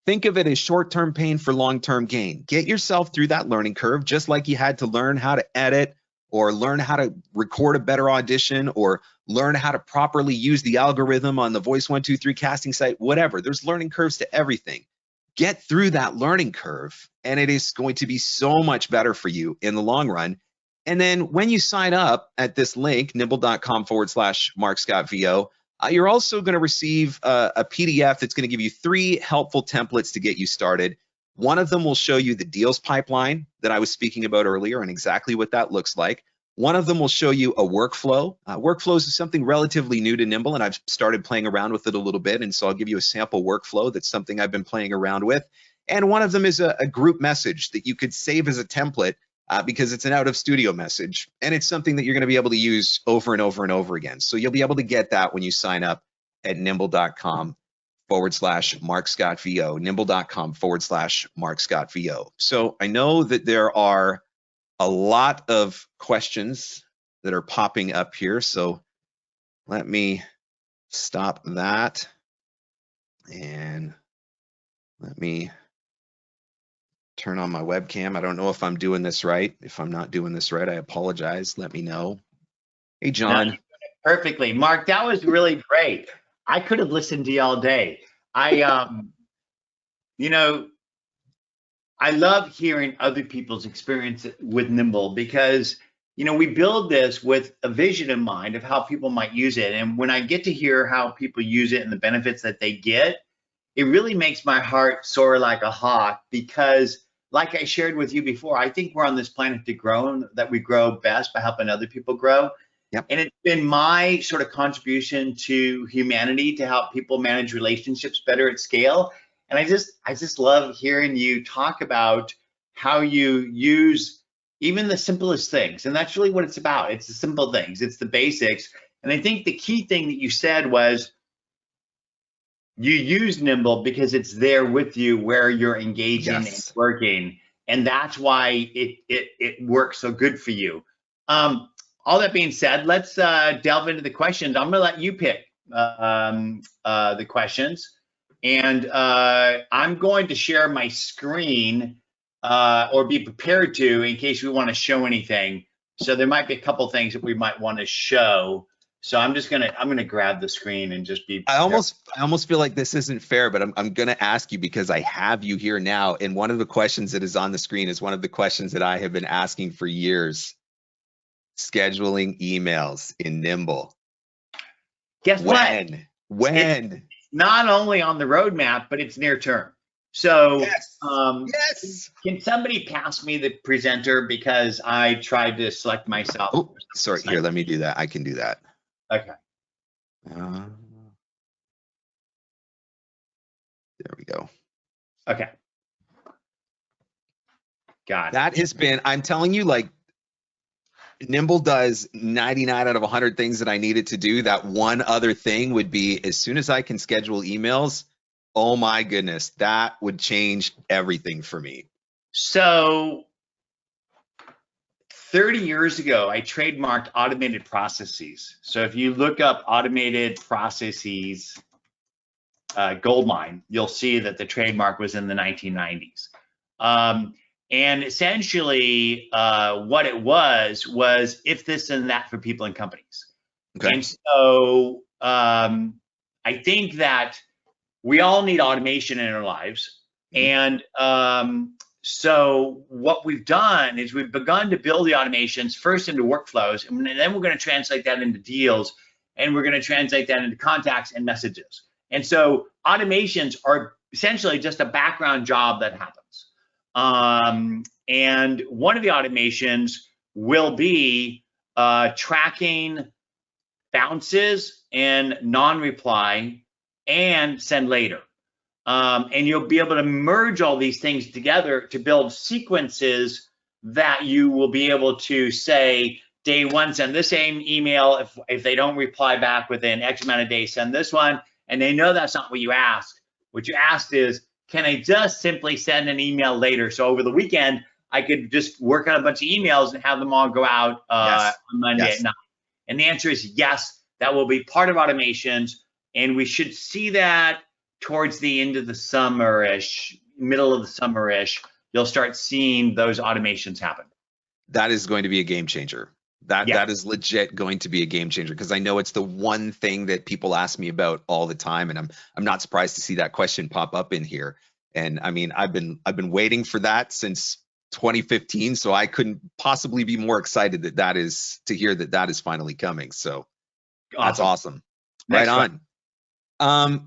Think of it as short-term pain for long-term gain. Get yourself through that learning curve, just like you had to learn how to edit, or learn how to record a better audition, or learn how to properly use the algorithm on the Voice 123 casting site, whatever. There's learning curves to everything. Get through that learning curve, and it is going to be so much better for you in the long run. And then when you sign up at this link, nimble.com/Marc Scott VO, you're also going to receive a PDF that's going to give you 3 helpful templates to get you started. One of them will show you the deals pipeline that I was speaking about earlier and exactly what that looks like. One of them will show you a workflow. Workflows is something relatively new to Nimble, and I've started playing around with it a little bit. And so I'll give you a sample workflow that's something I've been playing around with. And one of them is a group message that you could save as a template because it's an out of studio message. And it's something that you're going to be able to use over and over and over again. So you'll be able to get that when you sign up at nimble.com/Marc Scott VO, nimble.com/Marc Scott VO. So I know that there are a lot of questions that are popping up here. So let me stop that and let me turn on my webcam. I don't know if I'm doing this right. If I'm not doing this right, I apologize. Let me know. Hey, John. No, perfectly. Mark, that was really great. I could have listened to you all day. You know, I love hearing other people's experience with Nimble because, you know, we build this with a vision in mind of how people might use it. And when I get to hear how people use it and the benefits that they get, it really makes my heart soar like a hawk because, like I shared with you before, I think we're on this planet to grow and that we grow best by helping other people grow. Yep. And it's been my sort of contribution to humanity to help people manage relationships better at scale. And I just love hearing you talk about how you use even the simplest things. And that's really what it's about. It's the simple things. It's the basics. And I think the key thing that you said was you use Nimble because it's there with you where you're engaging and working. And that's why it works so good for you. All that being said, let's delve into the questions. I'm gonna let you pick the questions. And I'm going to share my screen or be prepared to in case we want to show anything. So there might be a couple things that we might want to show. So I'm gonna grab the screen and just be prepared. I almost feel like this isn't fair, but I'm gonna ask you because I have you here now. And one of the questions that is on the screen is one of the questions that I have been asking for years. Scheduling emails in Nimble. Guess what? When? Not only on the roadmap, but it's near term. So yes. Can somebody pass me the presenter because I tried to select myself? Oh, sorry. Here, let me do that. I can do that. Okay. There we go. Okay. Got it. That has been, I'm telling you, like, Nimble does 99 out of 100 things that I needed to do. That one other thing would be as soon as I can schedule emails, oh my goodness, that would change everything for me. So 30 years ago, I trademarked automated processes. So if you look up automated processes goldmine, you'll see that the trademark was in the 1990s. And essentially, what it was if this and that for people and companies. Okay. And so I think that we all need automation in our lives. And so what we've done is we've begun to build the automations first into workflows, and then we're going to translate that into deals, and we're going to translate that into contacts and messages. And so automations are essentially just a background job that happens. And one of the automations will be tracking bounces and non-reply and send later. And you'll be able to merge all these things together to build sequences that you will be able to say, day one, send this same email. If they don't reply back within X amount of days, send this one. And they know that's not what you asked. What you asked is, can I just simply send an email later? So over the weekend, I could just work on a bunch of emails and have them all go out on Monday at night. And the answer is yes, that will be part of automations. And we should see that towards the end of the summer-ish, middle of the summer-ish, you'll start seeing those automations happen. That is going to be a game changer. That is legit going to be a game changer, because I know it's the one thing that people ask me about all the time, and I'm not surprised to see that question pop up in here. And I mean, I've been waiting for that since 2015, so I couldn't possibly be more excited to hear that is finally coming. So that's awesome. Right on.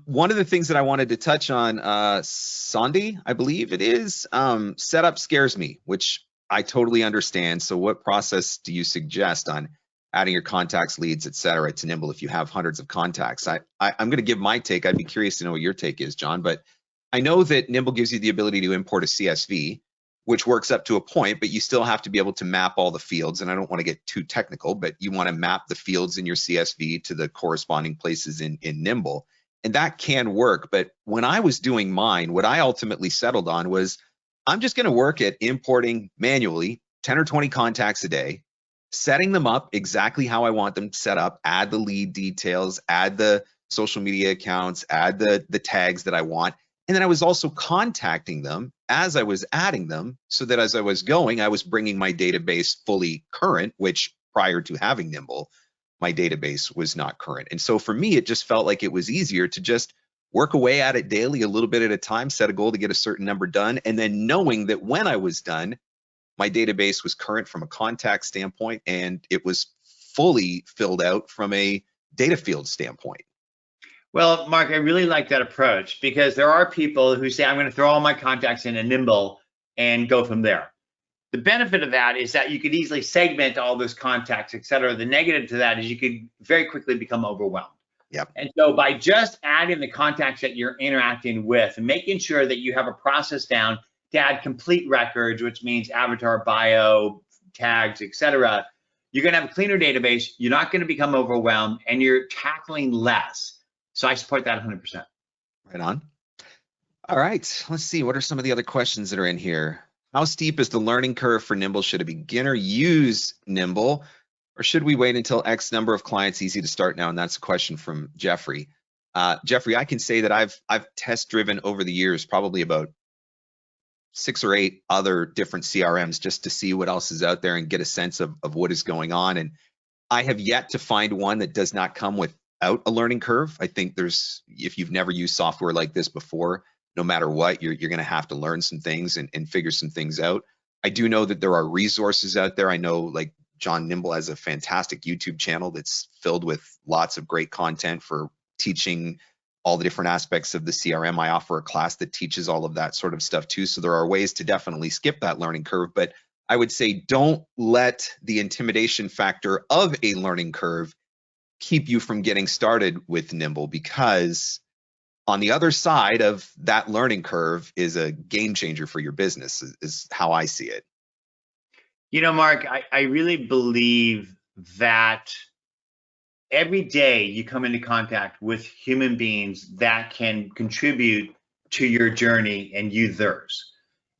One of the things that I wanted to touch on, Sandy, I believe it is, setup scares me, which I totally understand. So what process do you suggest on adding your contacts, leads, et cetera, to Nimble if you have hundreds of contacts? I'm going to give my take. I'd be curious to know what your take is, John, but I know that Nimble gives you the ability to import a CSV, which works up to a point, but you still have to be able to map all the fields. And I don't want to get too technical, but you want to map the fields in your CSV to the corresponding places in Nimble. And that can work. But when I was doing mine, what I ultimately settled on was, I'm just going to work at importing manually 10 or 20 contacts a day, setting them up exactly how I want them set up, add the lead details, add the social media accounts, add the tags that I want. And then I was also contacting them as I was adding them, so that as I was going, I was bringing my database fully current, which prior to having Nimble, my database was not current. And so for me, it just felt like it was easier to just work away at it daily, a little bit at a time, set a goal to get a certain number done. And then knowing that when I was done, my database was current from a contact standpoint, and it was fully filled out from a data field standpoint. Well, Mark, I really like that approach, because there are people who say, I'm going to throw all my contacts in a Nimble and go from there. The benefit of that is that you could easily segment all those contacts, et cetera. The negative to that is you could very quickly become overwhelmed. Yep. And so by just adding the contacts that you're interacting with and making sure that you have a process down to add complete records, which means avatar, bio, tags, et cetera, you're going to have a cleaner database. You're not going to become overwhelmed, and you're tackling less. So I support that 100%. Right on. All right. Let's see. What are some of the other questions that are in here? How steep is the learning curve for Nimble? Should a beginner use Nimble, or should we wait until X number of clients? Easy to start now. And that's a question from Jeffrey. Jeffrey, I can say that I've test driven over the years, probably about 6 or 8 other different CRMs, just to see what else is out there and get a sense of what is going on. And I have yet to find one that does not come without a learning curve. I think if you've never used software like this before, no matter what, you're going to have to learn some things and figure some things out. I do know that there are resources out there. I know, like, John Nimble has a fantastic YouTube channel that's filled with lots of great content for teaching all the different aspects of the CRM. I offer a class that teaches all of that sort of stuff too. So there are ways to definitely skip that learning curve, but I would say don't let the intimidation factor of a learning curve keep you from getting started with Nimble, because on the other side of that learning curve is a game changer for your business, is how I see it. You know, Mark, I really believe that every day you come into contact with human beings that can contribute to your journey and you theirs.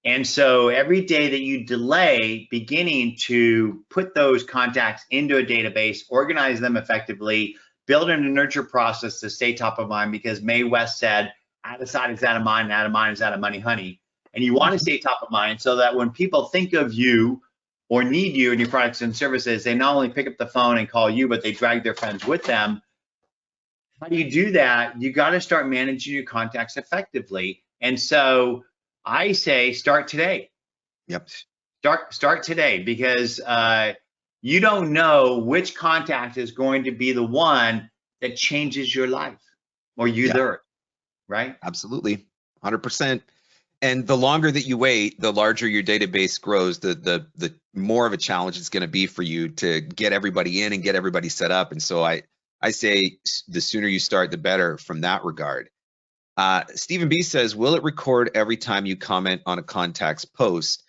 And so every day that you delay beginning to put those contacts into a database, organize them effectively, build in a nurture process to stay top of mind, because Mae West said, out of sight is out of mind, and out of mind is out of money, honey. And you want to stay top of mind so that when people think of you or need you and your products and services, they not only pick up the phone and call you, but they drag their friends with them. How do you do that? You got to start managing your contacts effectively. And so I say start today. Yep. Start today, because you don't know which contact is going to be the one that changes your life or you theirs, right? Absolutely, 100%. And the longer that you wait, the larger your database grows, the more of a challenge it's going to be for you to get everybody in and get everybody set up. And so I say the sooner you start, the better from that regard. Stephen B says, will it record every time you comment on a contact's post?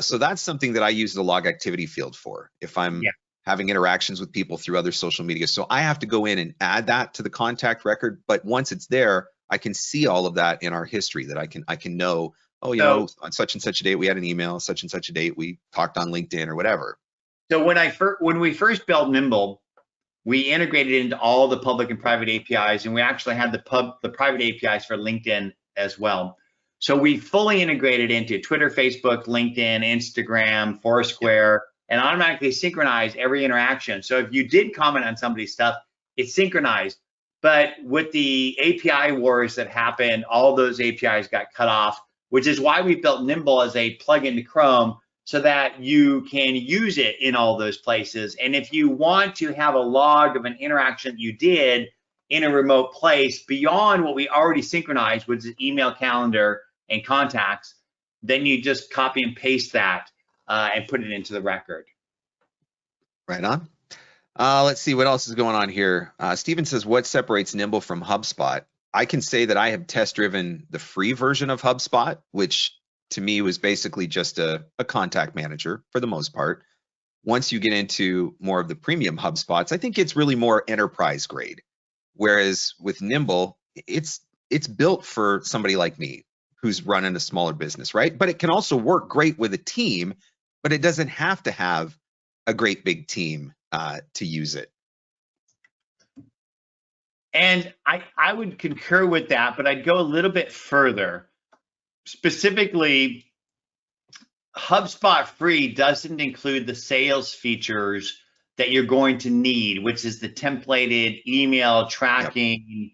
So that's something that I use the log activity field for if I'm having interactions with people through other social media. So I have to go in and add that to the contact record. But once it's there, I can see all of that in our history that I can know, oh, you know, on such and such a date, we had an email, such and such a date, we talked on LinkedIn or whatever. So when we first built Nimble, we integrated into all the public and private APIs, and we actually had the private APIs for LinkedIn as well. So we fully integrated into Twitter, Facebook, LinkedIn, Instagram, Foursquare, and automatically synchronize every interaction. So if you did comment on somebody's stuff, it's synchronized. But with the API wars that happened, all those APIs got cut off, which is why we built Nimble as a plugin to Chrome, so that you can use it in all those places. And if you want to have a log of an interaction you did in a remote place beyond what we already synchronized, which is email, calendar, and contacts, then you just copy and paste that and put it into the record. Right on. Let's see what else is going on here. Steven says, what separates Nimble from HubSpot? I can say that I have test driven the free version of HubSpot, which to me was basically just a contact manager for the most part. Once you get into more of the premium HubSpots, I think it's really more enterprise grade. Whereas with Nimble, it's built for somebody like me who's running a smaller business, right? But it can also work great with a team, but it doesn't have to have a great big team to use it. And I would concur with that, but I'd go a little bit further. Specifically, HubSpot free doesn't include the sales features that you're going to need, which is the templated email tracking,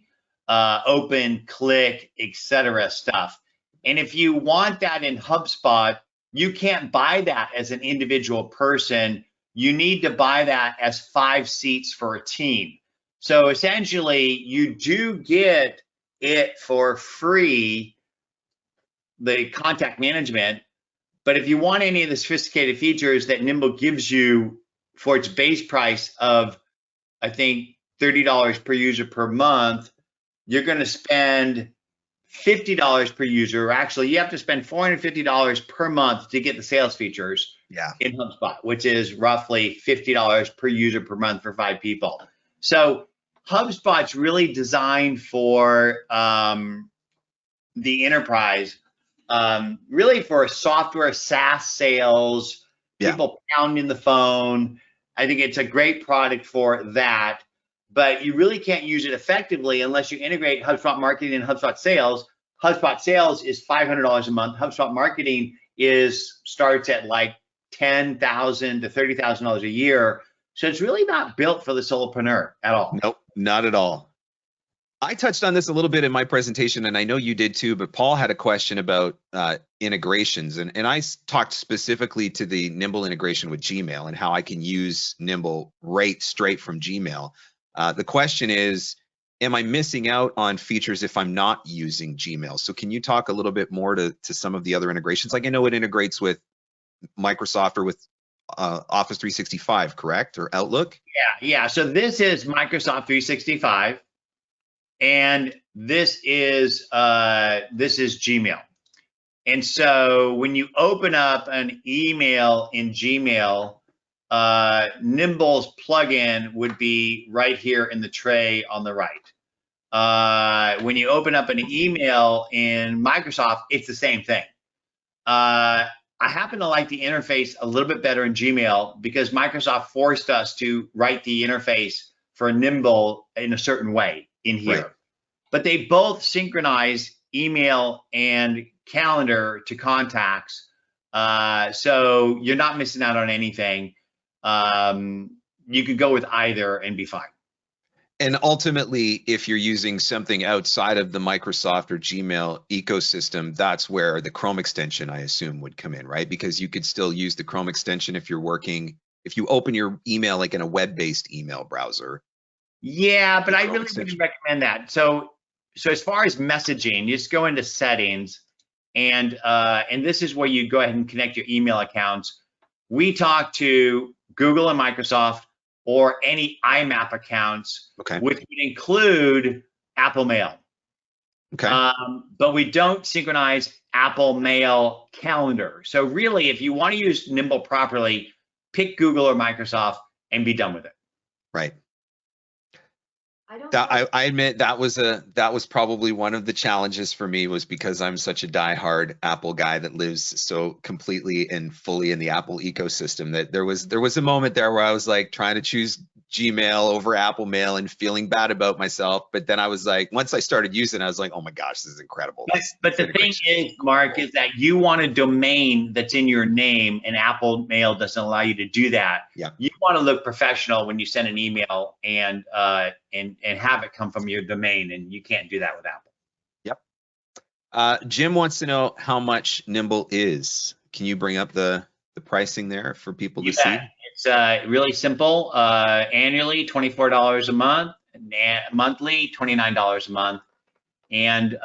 open, click, etc. stuff. And if you want that in HubSpot, you can't buy that as an individual person. You need to buy that as 5 seats for a team. So essentially, you do get it for free, the contact management, but if you want any of the sophisticated features that Nimble gives you for its base price of, I think, $30 per user per month, you're going to spend $50 per user. Or actually, you have to spend $450 per month to get the sales features in HubSpot, which is roughly $50 per user per month for 5 people. So HubSpot's really designed for the enterprise. Really for software, SaaS sales, people pounding the phone. I think it's a great product for that, but you really can't use it effectively unless you integrate HubSpot Marketing and HubSpot Sales. HubSpot Sales is $500 a month. HubSpot Marketing starts at like $10,000 to $30,000 a year. So it's really not built for the solopreneur at all. Nope, not at all. I touched on this a little bit in my presentation, and I know you did too, but Paul had a question about integrations. And I talked specifically to the Nimble integration with Gmail and how I can use Nimble right straight from Gmail. The question is, am I missing out on features if I'm not using Gmail? So can you talk a little bit more to some of the other integrations? Like I know it integrates with Microsoft or with Office 365, correct? Or Outlook? Yeah. So this is Microsoft 365. And this is Gmail. And so when you open up an email in Gmail, Nimble's plugin would be right here in the tray on the right. When you open up an email in Microsoft, it's the same thing. I happen to like the interface a little bit better in Gmail because Microsoft forced us to write the interface for Nimble in a certain way in here. Right. But they both synchronize email and calendar to contacts. So you're not missing out on anything. You could go with either and be fine. And ultimately, if you're using something outside of the Microsoft or Gmail ecosystem, that's where the Chrome extension, I assume, would come in, right? Because you could still use the Chrome extension if you're working, if you open your email like in a web-based email browser. Yeah, but I really wouldn't recommend that. So as far as messaging, you just go into settings, and this is where you go ahead and connect your email accounts. We talk to Google and Microsoft or any IMAP accounts, which would include Apple Mail. Okay. But we don't synchronize Apple Mail calendar. So really, if you want to use Nimble properly, pick Google or Microsoft and be done with it. Right. I admit that was probably one of the challenges for me, was because I'm such a diehard Apple guy that lives so completely and fully in the Apple ecosystem, that there was a moment there where I was like trying to choose Gmail over Apple Mail and feeling bad about myself. But then I was like, once I started using it, I was like, oh my gosh, this is incredible. But the thing is, Mark, is that you want a domain that's in your name, and Apple Mail doesn't allow you to do that. Yeah. You want to look professional when you send an email and have it come from your domain, and you can't do that with Apple. Yep. Jim wants to know how much Nimble is. Can you bring up the pricing there for people to see? It's really simple. Annually, $24 a month, monthly, $29 a month. And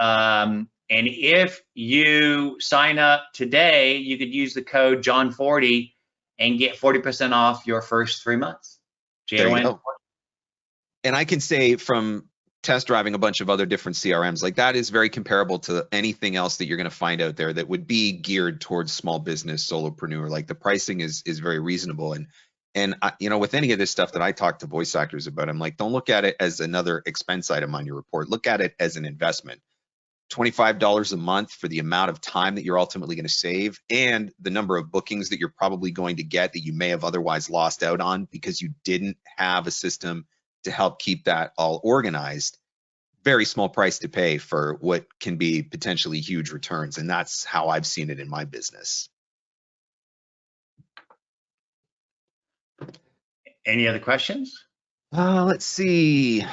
if you sign up today, you could use the code John40 and get 40% off your first 3 months. There you go. And I can say, from test driving a bunch of other different CRMs, like, that is very comparable to anything else that you're going to find out there that would be geared towards small business solopreneur. Like, the pricing is very reasonable. And you know, with any of this stuff that I talk to voice actors about, I'm like, don't look at it as another expense item on your report. Look at it as an investment. $25 a month for the amount of time that you're ultimately going to save, and the number of bookings that you're probably going to get that you may have otherwise lost out on because you didn't have a system to help keep that all organized. Very small price to pay for what can be potentially huge returns. And that's how I've seen it in my business. Any other questions? Let's see.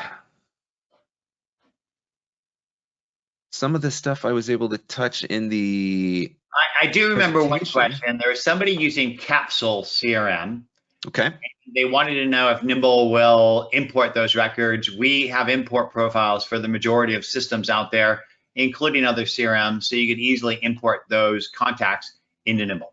Some of the stuff I was able to touch in the I do remember one question. There was somebody using Capsule CRM. Okay. They wanted to know if Nimble will import those records. We have import profiles for the majority of systems out there, including other CRMs, so you could easily import those contacts into Nimble.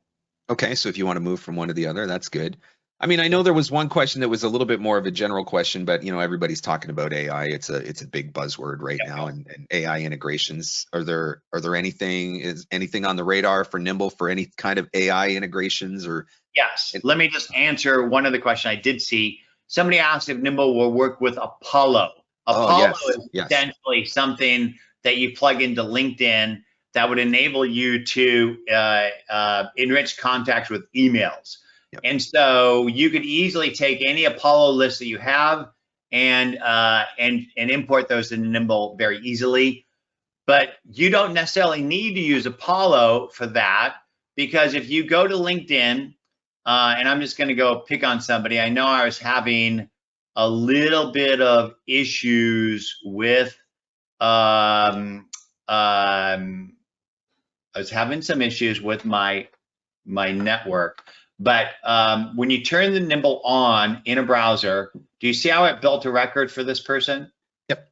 Okay, so if you want to move from one to the other, that's good. I mean, I know there was one question that was a little bit more of a general question, but you know, everybody's talking about AI. It's a big buzzword right now, and AI integrations. Is there anything on the radar for Nimble for any kind of AI integrations? Or yes, let me just answer one of the questions I did see. Somebody asked if Nimble will work with Apollo. Apollo is essentially something that you plug into LinkedIn that would enable you to enrich contacts with emails. Yep. And so you could easily take any Apollo list that you have and import those into Nimble very easily. But you don't necessarily need to use Apollo for that, because if you go to LinkedIn, and I'm just going to go pick on somebody. I know I was having a little bit of issues with I was having some issues with my network. But when you turn the Nimble on in a browser, do you see how it built a record for this person? Yep.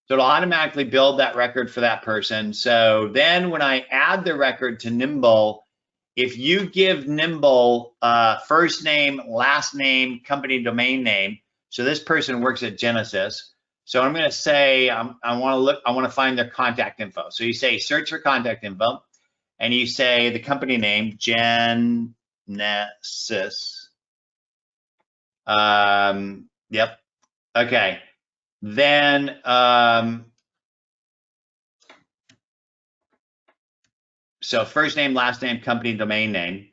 So it'll automatically build that record for that person. So then when I add the record to Nimble, if you give Nimble first name, last name, company domain name, so this person works at Genesis. So I'm going to say I want to find their contact info. So you say search for contact info, and you say the company name, Genesis. Yep. Okay. Then so first name, last name, company, domain name.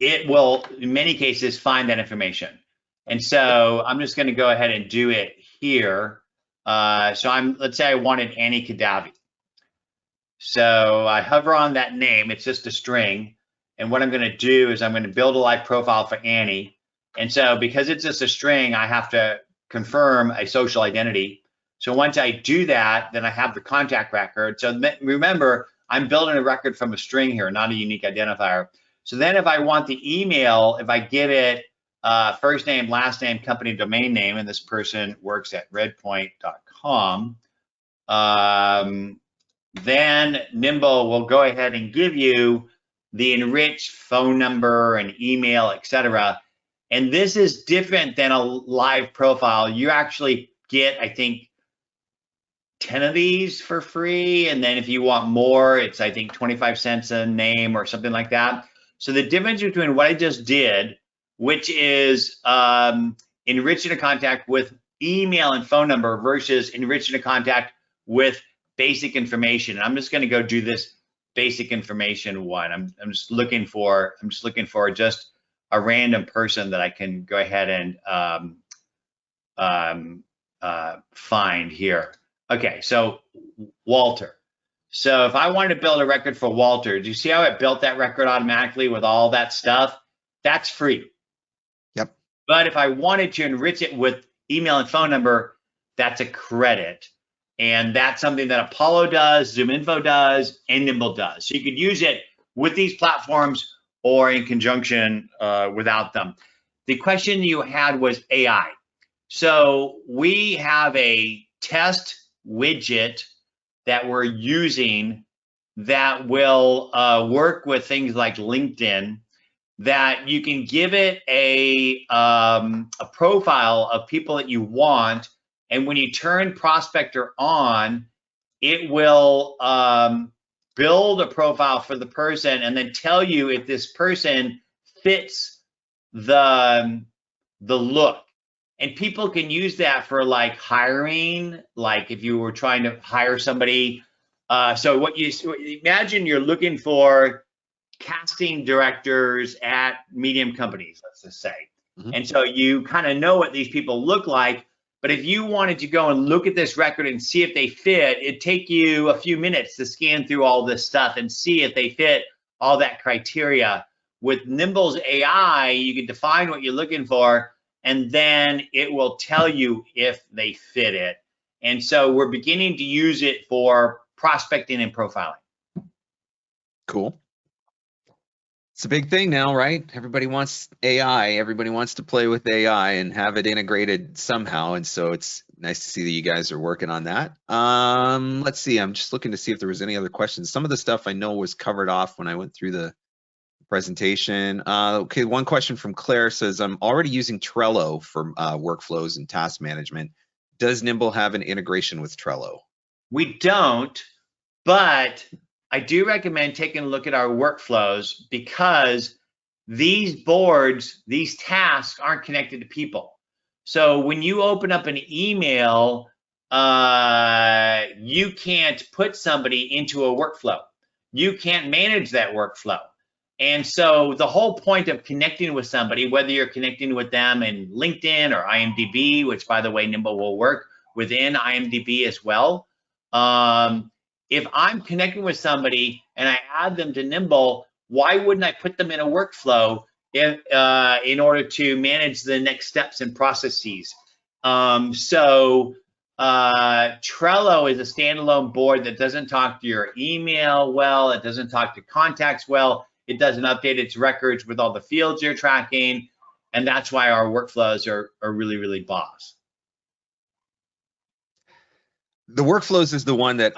It will, in many cases, find that information. And so I'm just going to go ahead and do it here. Let's say I wanted Annie Kadavi. So I hover on that name. It's just a string. And what I'm going to do is I'm going to build a live profile for Annie. And so because it's just a string, I have to confirm a social identity. So once I do that, then I have the contact record. So remember, I'm building a record from a string here, not a unique identifier. So then if I want the email, if I give it first name, last name, company, domain name, and this person works at redpoint.com, then Nimble will go ahead and give you the enriched phone number and email, etc. And this is different than a live profile. You actually get, I think, 10 of these for free. And then if you want more, it's, I think, 25 cents a name or something like that. So the difference between what I just did, which is enriching a contact with email and phone number versus enriching a contact with basic information. And I'm just going to go do this basic information one. I'm just looking for just a random person that I can go ahead and find here. Okay, so Walter. So if I wanted to build a record for Walter, do you see how it built that record automatically with all that stuff? That's free. Yep. But if I wanted to enrich it with email and phone number, that's a credit. And that's something that Apollo does, ZoomInfo does, and Nimble does. So you could use it with these platforms or in conjunction without them. The question you had was AI. So we have a test widget that we're using that will work with things like LinkedIn, that you can give it a profile of people that you want, and when you turn Prospector on, it will build a profile for the person and then tell you if this person fits the look. And people can use that for like hiring, like if you were trying to hire somebody. So what you imagine, you're looking for casting directors at medium companies, let's just say. Mm-hmm. And so you kind of know what these people look like. But if you wanted to go and look at this record and see if they fit, it'd take you a few minutes to scan through all this stuff and see if they fit all that criteria. With Nimble's AI, you can define what you're looking for, and then it will tell you if they fit it. And so we're beginning to use it for prospecting and profiling. Cool. It's a big thing now, right? Everybody wants AI. Everybody wants to play with AI and have it integrated somehow. And so it's nice to see that you guys are working on that. Let's see. I'm just looking to see if there was any other questions. Some of the stuff I know was covered off when I went through the presentation. Okay, one question from Claire says, I'm already using Trello for workflows and task management. Does Nimble have an integration with Trello? We don't, but I do recommend taking a look at our workflows, because these boards, these tasks aren't connected to people. So when you open up an email, you can't put somebody into a workflow. You can't manage that workflow. And so the whole point of connecting with somebody, whether you're connecting with them in LinkedIn or IMDb, which by the way, Nimble will work within IMDb as well. If I'm connecting with somebody and I add them to Nimble, why wouldn't I put them in a workflow if, in order to manage the next steps and processes? Trello is a standalone board that doesn't talk to your email well. It doesn't talk to contacts well. It doesn't update its records with all the fields you're tracking. And that's why our workflows are really, really boss. The workflows is the one that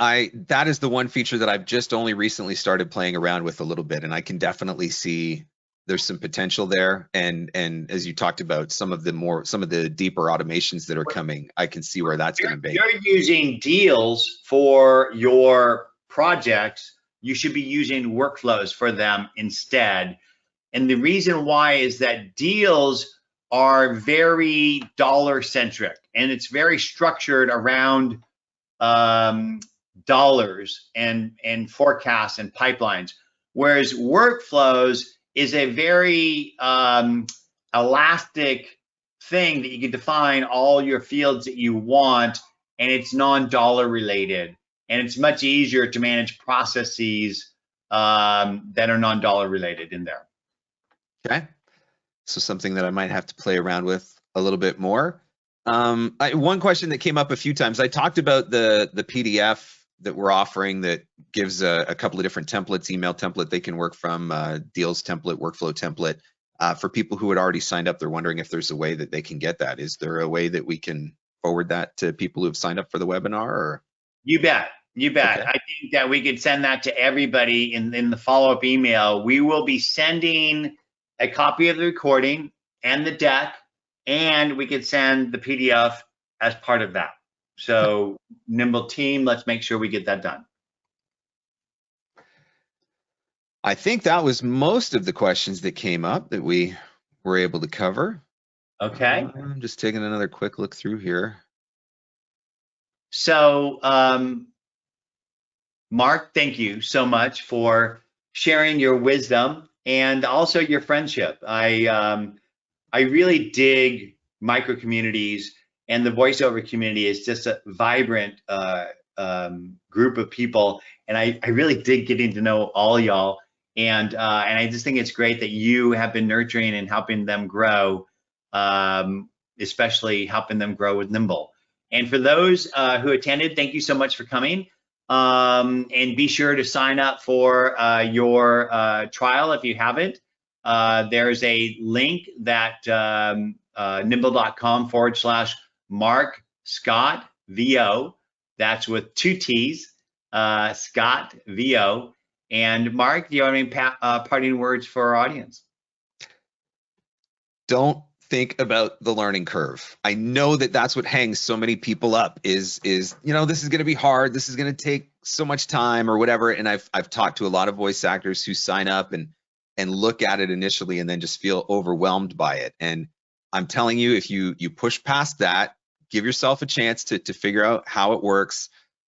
is the one feature that I've just only recently started playing around with a little bit, and I can definitely see there's some potential there. And as you talked about some of the deeper automations that are coming, I can see where that's going to be. You're using deals for your projects. You should be using workflows for them instead. And the reason why is that deals are very dollar centric, and it's very structured around dollars and forecasts and pipelines, whereas workflows is a very elastic thing that you can define all your fields that you want, and it's non-dollar related, and it's much easier to manage processes that are non-dollar related in there. Okay, so something that I might have to play around with a little bit more. One question that came up a few times, I talked about the PDF that we're offering that gives a couple of different templates, email template they can work from, deals template, workflow template. For people who had already signed up, they're wondering if there's a way that they can get that. Is there a way that we can forward that to people who have signed up for the webinar? Or? You bet. You bet. Okay. I think that we could send that to everybody in the follow-up email. We will be sending a copy of the recording and the deck, and we could send the PDF as part of that. So Nimble team, let's make sure we get that done. I think that was most of the questions that came up that we were able to cover. Okay. I'm just taking another quick look through here. So, Mark, thank you so much for sharing your wisdom and also your friendship. I really dig micro communities, and the voiceover community is just a vibrant group of people. And I really dig getting to know all y'all. And I just think it's great that you have been nurturing and helping them grow, especially helping them grow with Nimble. And for those who attended, thank you so much for coming. And be sure to sign up for your trial if you haven't. There's a link that nimble.com/Marc Scott VO. That's with 2 T's, Scott VO. And Mark, do you have any parting words for our audience? Don't think about the learning curve. I know that that's what hangs so many people up is this is going to be hard. This is going to take so much time or whatever. And I've talked to a lot of voice actors who sign up and look at it initially and then just feel overwhelmed by it. And I'm telling you, if you push past that, give yourself a chance to figure out how it works.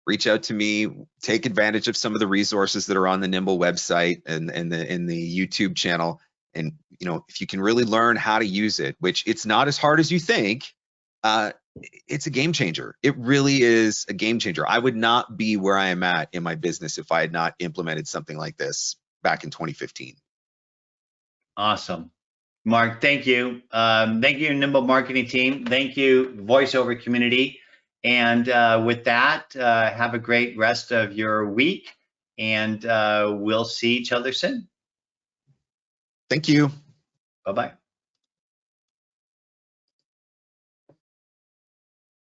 Reach out to me, take advantage of some of the resources that are on the Nimble website and in the YouTube channel. And if you can really learn how to use it, which it's not as hard as you think, it's a game changer. It really is a game changer. I would not be where I am at in my business if I had not implemented something like this back in 2015. Awesome. Mark, thank you. Thank you, Nimble marketing team. Thank you, voiceover community. And with that, have a great rest of your week, and we'll see each other soon. Thank you. Bye-bye.